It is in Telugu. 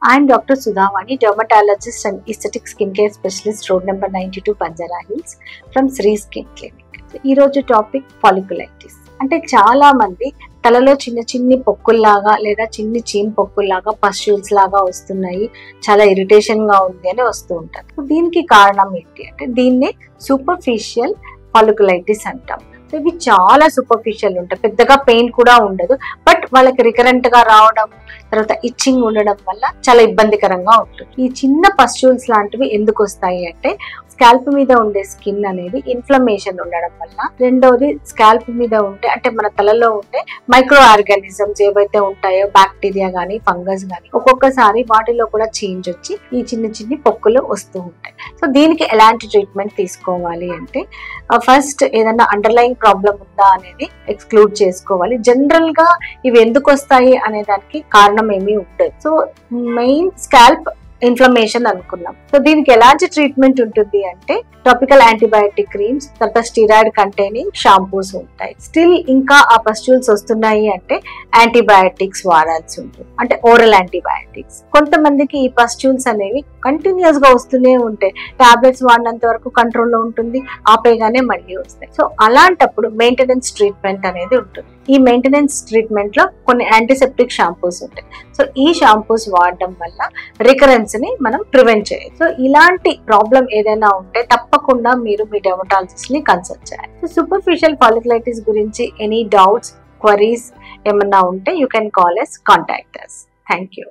I'm Dr. Sudhavani, dermatologist and aesthetic skincare specialist, road number 92, Banjara Hills, from Sri Skin Clinic. ఈ రోజు టాపిక్ ఫాలిక్యులైటిస్. అంటే చాలా మంది తలలో చిన్న చిన్ని పొక్కుల్లాగా లేదా చిన్ని చీమ్ పొక్కుల్లాగా పస్ట్యూల్స్ లాగా వస్తున్నాయి, చాలా ఇరిటేషన్ గా ఉంది అని వస్తూ ఉంటారు. దీనికి కారణం ఏంటి అంటే దీన్ని సూపర్ఫిషియల్ ఫాలిక్యులైటిస్ అంటాం. సో ఇవి చాలా సూపర్ఫిషియల్ ఉంటాయి, పెద్దగా పెయిన్ కూడా ఉండదు, బట్ వాళ్ళకి రికరెంట్ గా రావడం, తర్వాత ఇచ్చింగ్ ఉండడం వల్ల చాలా ఇబ్బందికరంగా ఉంటుంది. ఈ చిన్న పస్ట్యూల్స్ లాంటివి ఎందుకు వస్తాయి అంటే స్కాల్ప్ మీద ఉండే స్కిన్ అనేది ఇన్ఫ్లమేషన్ ఉండడం వల్ల, రెండోది స్కాల్ప్ మీద ఉంటే అంటే మన తలలో ఉండే మైక్రో ఆర్గానిజమ్స్ ఏవైతే ఉంటాయో బ్యాక్టీరియా గానీ ఫంగస్ గానీ ఒక్కొక్కసారి వాటిలో కూడా చేంజ్ వచ్చి ఈ చిన్న చిన్ని పొక్కులు వస్తూ ఉంటాయి. సో దీనికి ఎలాంటి ట్రీట్మెంట్ తీసుకోవాలి అంటే ఫస్ట్ ఏదైనా అండర్లైన్ ప్రాబ్లం ఉందా అనేది ఎక్స్క్లూడ్ చేసుకోవాలి. జనరల్ గా ఇవి ఎందుకు వస్తాయి అనే దానికి కారణం ఏమీ ఉండదు. సో మెయిన్ స్కాల్ప్ ఇన్ఫ్లమేషన్ అనుకున్నాం. సో దీనికి ఎలాంటి ట్రీట్మెంట్ ఉంటుంది అంటే టాపికల్ యాంటీబయాటిక్ క్రీమ్స్, తర్వాత స్టిరాయిడ్ కంటైనింగ్ షాంపూస్ ఉంటాయి. స్టిల్ ఇంకా ఆ పస్ట్యూల్స్ వస్తున్నాయి అంటే యాంటీబయాటిక్స్ వాడాల్సి ఉంటుంది, అంటే ఓరల్ యాంటీబయాటిక్స్. కొంతమందికి ఈ పస్ట్యూల్స్ అనేవి కంటిన్యూస్ గా వస్తూనే ఉంటాయి, టాబ్లెట్స్ వాడినంత వరకు కంట్రోల్లో ఉంటుంది, ఆపేగానే మళ్ళీ వస్తాయి. సో అలాంటప్పుడు మెయింటెనెన్స్ ట్రీట్మెంట్ అనేది ఉంటుంది. ఈ మెయింటెనెన్స్ ట్రీట్మెంట్ లో కొన్ని యాంటీసెప్టిక్ షాంపూస్ ఉంటాయి. సో ఈ షాంపూస్ వాడడం వల్ల రికరెన్స్ ని మనం ప్రివెంట్ చేయొచ్చు. సో ఇలాంటి ప్రాబ్లం ఏదైనా ఉంటే తప్పకుండా మీరు మీ డెర్మటాలజిస్ట్ ని కన్సల్ట్ చేయాలి. సో సూపర్ఫిషియల్ ఫాలిక్యులైటిస్ గురించి ఎనీ డౌట్స్, క్వరీస్ ఏమన్నా ఉంటే you can call us, contact us. Thank you.